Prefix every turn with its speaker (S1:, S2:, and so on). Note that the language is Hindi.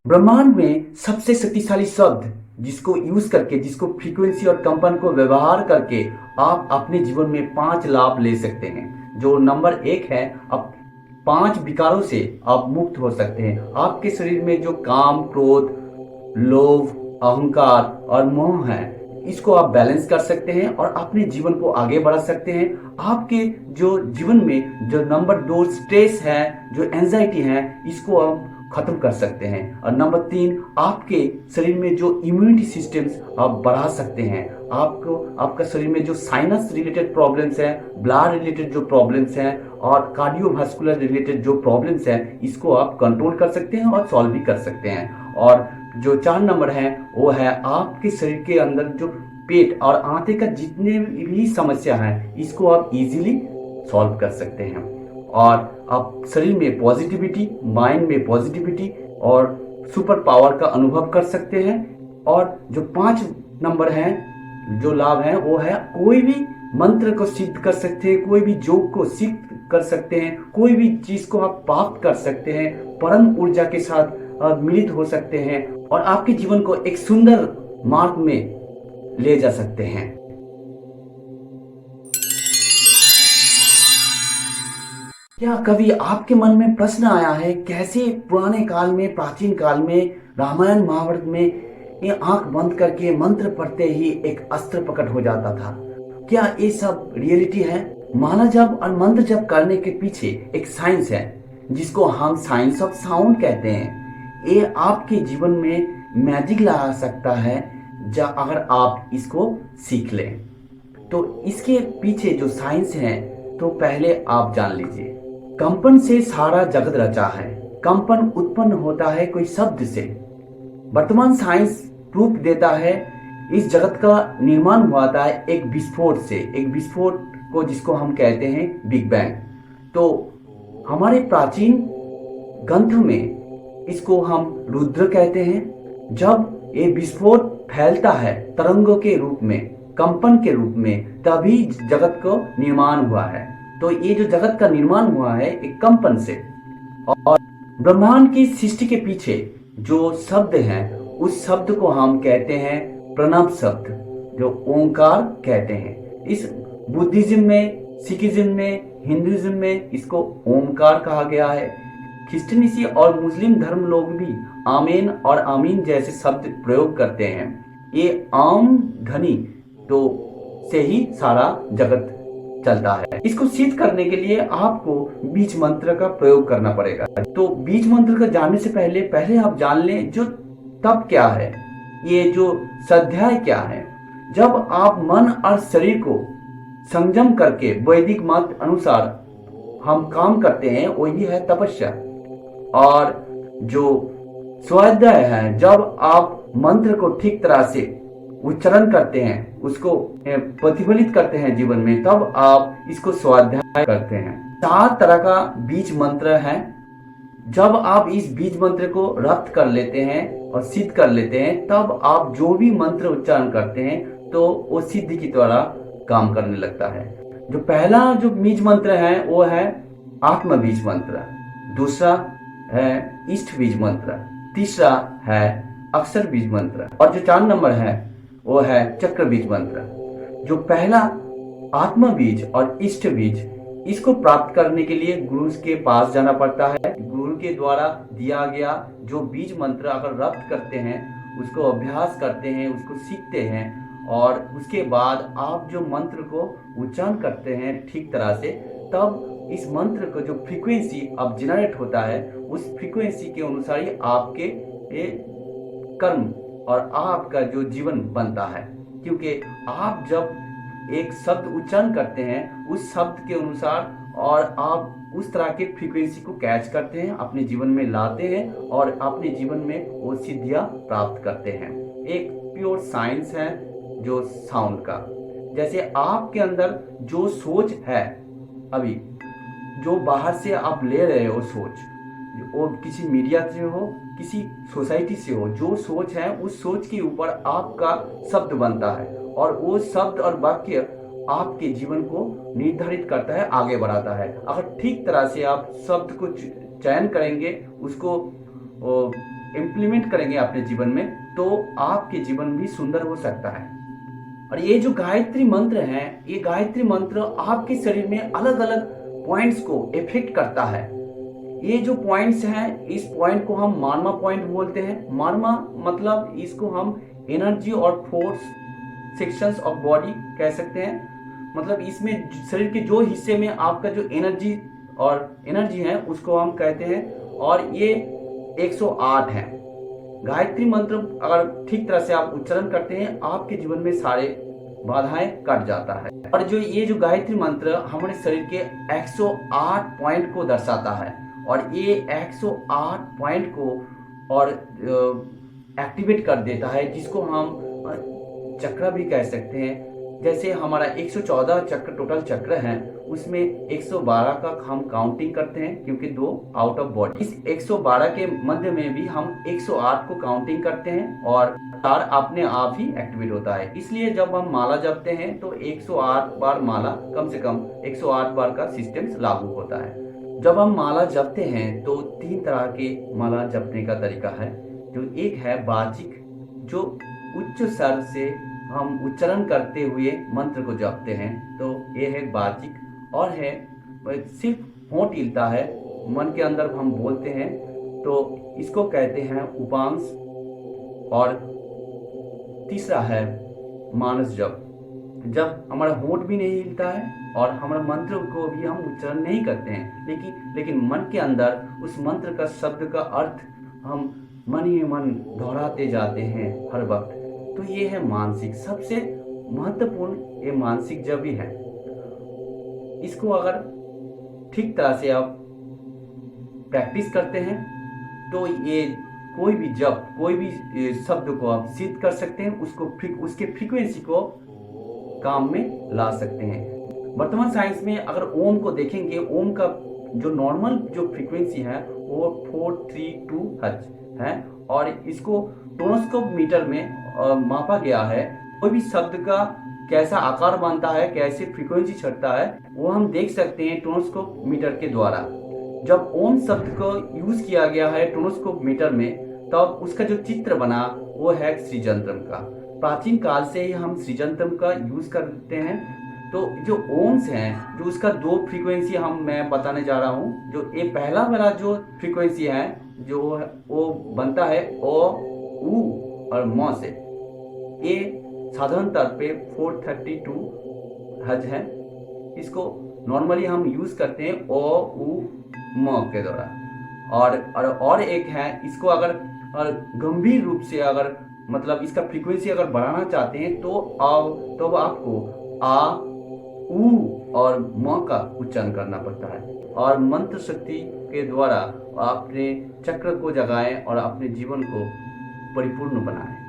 S1: ब्रह्मांड में सबसे शक्तिशाली शब्द जिसको यूज करके, जिसको फ्रीक्वेंसी और कंपन को व्यवहार करके आप अपने जीवन में 5 लाभ ले सकते हैं। जो नंबर 1 है, आप 5 विकारों से आप मुक्त हो सकते हैं। आपके शरीर में जो काम, क्रोध, लोभ, अहंकार और मोह है, इसको आप बैलेंस कर सकते हैं और अपने जीवन को आगे बढ़ा सकते हैं। आपके जो जीवन में जो नंबर 2 स्ट्रेस है, जो एंजाइटी है, इसको आप खत्म कर सकते हैं। और नंबर 3, आपके शरीर में जो इम्यूनिटी सिस्टम्स आप बढ़ा सकते हैं। आपको आपका शरीर में जो साइनस रिलेटेड प्रॉब्लम्स है, ब्लड रिलेटेड जो प्रॉब्लम्स हैं और कार्डियोवास्कुलर रिलेटेड जो प्रॉब्लम्स हैं, इसको आप कंट्रोल कर सकते हैं और सॉल्व भी कर सकते हैं। और जो 4 नंबर है, वो है आपके शरीर के अंदर जो पेट और आंते का जितने भी समस्या है, इसको आप इजीली सॉल्व कर सकते हैं। और आप शरीर में पॉजिटिविटी, माइंड में पॉजिटिविटी और सुपर पावर का अनुभव कर सकते हैं। और जो 5 नंबर हैं, जो लाभ हैं, वो है कोई भी मंत्र को सिद्ध कर सकते हैं, कोई भी योग को सिद्ध कर सकते हैं, कोई भी चीज को आप प्राप्त कर सकते हैं, परम ऊर्जा के साथ मिलित हो सकते हैं और आपके जीवन को एक सुंदर मार्ग में ले जा सकते हैं। क्या कभी आपके मन में प्रश्न आया है, कैसे पुराने काल में, प्राचीन काल में, रामायण महाभारत में ये आंख बंद करके मंत्र पढ़ते ही एक अस्त्र प्रकट हो जाता था? क्या ये सब रियलिटी है? माला जप और मंत्र जप करने के पीछे एक साइंस है, जिसको हम साइंस ऑफ साउंड कहते हैं। ये आपके जीवन में मैजिक ला सकता है अगर आप इसको सीख लें। तो इसके पीछे जो साइंस है, तो पहले आप जान लीजिए। कंपन से सारा जगत रचा है। कंपन उत्पन्न होता है कोई शब्द से। वर्तमान साइंस प्रूफ देता है इस जगत का निर्माण हुआ था एक विस्फोट से, एक विस्फोट को जिसको हम कहते हैं बिग बैंग। तो हमारे प्राचीन ग्रंथ में इसको हम रुद्र कहते हैं। जब ये विस्फोट फैलता है तरंगों के रूप में, कंपन के रूप में, तभी जगत को निर्माण हुआ है। तो ये जो जगत का निर्माण हुआ है एक कंपन से। और ब्रह्मांड की सृष्टि के पीछे जो शब्द है, उस शब्द को हम कहते हैं प्रणव शब्द, जो ओंकार कहते हैं। इस बुद्धिज्म में, सिखिज्म में, हिंदुइज्म में इसको ओंकार कहा गया है। क्रिश्चियनिटी और मुस्लिम धर्म लोग भी आमीन और आमीन जैसे शब्द प्रयोग करते हैं। ये आम ध्वनि तो से ही सारा जगत चलता है। इसको सिद्ध करने के लिए आपको बीज मंत्र का प्रयोग करना पड़ेगा। तो बीज मंत्र का जानने से पहले आप जान लें जो तप क्या है, ये जो स्वाध्याय क्या है। जब आप मन और शरीर को संयम करके वैदिक मत अनुसार हम काम करते हैं, वही है तपस्या। और जो स्वाध्याय है, जब आप मंत्र को ठीक तरह से उच्चारण करते हैं, उसको प्रतिफलित करते हैं जीवन में, तब आप इसको स्वाध्याय करते हैं। 4 तरह का बीज मंत्र है। जब आप इस बीज मंत्र को रप्त कर लेते हैं और सिद्ध कर लेते हैं, तब आप जो भी मंत्र उच्चारण करते हैं तो वो सिद्धि की तरह काम करने लगता है। जो पहला जो बीज मंत्र है, वो है आत्म बीज मंत्र। दूसरा है इष्ट बीज मंत्र। तीसरा है अक्षर बीज मंत्र। और जो 4 नंबर है, वो है चक्र बीज मंत्र। जो पहला आत्म बीज और इष्ट बीज, इसको प्राप्त करने के लिए गुरु के पास जाना पड़ता है। गुरु के द्वारा दिया गया जो बीज मंत्र अगर रप्त करते हैं, उसको अभ्यास करते हैं, उसको सीखते हैं, और उसके बाद आप जो मंत्र को उच्चारण करते हैं ठीक तरह से, तब इस मंत्र को जो फ्रीक्वेंसी अब जनरेट होता है, उस फ्रीक्वेंसी के अनुसार ही आपके कर्म और आपका जो जीवन बनता है। क्योंकि आप जब एक शब्द उच्चारण करते हैं, उस शब्द के अनुसार, और आप उस तरह के फ्रीक्वेंसी को कैच करते हैं, अपने जीवन में लाते हैं और अपने जीवन में वो सिद्धियां प्राप्त करते हैं। एक प्योर साइंस है जो साउंड का। जैसे आपके अंदर जो सोच है, अभी जो बाहर से आप ले रहे हो सोच, वो किसी मीडिया से हो, किसी सोसाइटी से हो, जो सोच है उस सोच के ऊपर आपका शब्द बनता है, और वो शब्द और वाक्य आपके जीवन को निर्धारित करता है, आगे बढ़ाता है। अगर ठीक तरह से आप शब्द को चयन करेंगे, उसको इम्प्लीमेंट करेंगे अपने जीवन में तो आपके जीवन भी सुंदर हो सकता है। और ये जो गायत्री मंत्र है, ये गायत्री मंत्र आपके शरीर में अलग अलग पॉइंट्स को इफेक्ट करता है। ये जो पॉइंट्स हैं, इस पॉइंट को हम मार्मा पॉइंट बोलते हैं। मार्मा मतलब इसको हम एनर्जी और फोर्स सेक्शंस ऑफ बॉडी कह सकते हैं। मतलब इसमें शरीर के जो हिस्से में आपका जो एनर्जी है उसको हम कहते हैं। और ये 108 है। गायत्री मंत्र अगर ठीक तरह से आप उच्चारण करते हैं, आपके जीवन में सारे बाधाएं कट जाता है। और जो गायत्री मंत्र हमारे शरीर के 108 पॉइंट को दर्शाता है। और ये 108 पॉइंट को और एक्टिवेट कर देता है, जिसको हम चक्र भी कह सकते हैं। जैसे हमारा 114 चक्र टोटल चक्र है, उसमें 112 का हम काउंटिंग करते हैं क्योंकि 2 आउट ऑफ बॉडी। इस 112 के मध्य में भी हम 108 को काउंटिंग करते हैं और 4 अपने आप ही एक्टिवेट होता है। इसलिए जब हम माला जपते हैं तो 108 बार माला, कम से कम 108 बार का सिस्टम लागू होता है। जब हम माला जपते हैं तो 3 तरह के माला जपने का तरीका है। जो एक है वाचिक, जो उच्च स्वर से हम उच्चारण करते हुए मंत्र को जपते हैं, तो ये है वाचिक। और है सिर्फ होंठ हिलता है, मन के अंदर हम बोलते हैं, तो इसको कहते हैं उपांश। और तीसरा है मानस जप, जब हमारा होंठ भी नहीं हिलता है और हमारा मंत्र को भी हम उच्चारण नहीं करते हैं, लेकिन मन के अंदर उस मंत्र का शब्द का अर्थ हम मन ही मन दोहराते जाते हैं हर वक्त। तो ये है मानसिक, सबसे महत्वपूर्ण ये मानसिक जप ही है। इसको अगर ठीक तरह से आप प्रैक्टिस करते हैं तो ये कोई भी जप, कोई भी शब्द को आप सिद्ध कर सकते हैं, उसके फ्रीक्वेंसी को काम में ला सकते हैं। वर्तमान साइंस में अगर ओम को देखेंगे, ओम का जो नॉर्मल जो फ्रीक्वेंसी है वो 432 हर्ट्ज है और इसको टोनोस्कोप मीटर में मापा गया है। कोई भी शब्द का कैसा आकार बनता है, कैसे फ्रीक्वेंसी छटता है, वो हम देख सकते हैं टोनोस्कोप मीटर के द्वारा। जब ओम शब्द को यूज किया गया है टोनोस्कोप मीटर में, तब उसका जो चित्र बना वो है श्रीजंत्रम का। प्राचीन काल से ही हम श्रीजंत्रम का यूज करते हैं। तो जो ओम्स हैं, जो उसका 2 फ्रीक्वेंसी मैं बताने जा रहा हूँ। जो ये पहला वाला जो फ्रीक्वेंसी है, जो वो बनता है ओ, उ और म से। ये साधारण तौर पे 432 हर्ट्ज है। इसको नॉर्मली हम यूज करते हैं ओ, उ, म के द्वारा। और एक है, इसको अगर गंभीर रूप से अगर मतलब इसका फ्रीक्वेंसी अगर बढ़ाना चाहते हैं तो आपको आ, उ और म का उच्चारण करना पड़ता है। और मंत्र शक्ति के द्वारा अपने चक्र को जगाएं और अपने जीवन को परिपूर्ण बनाएं।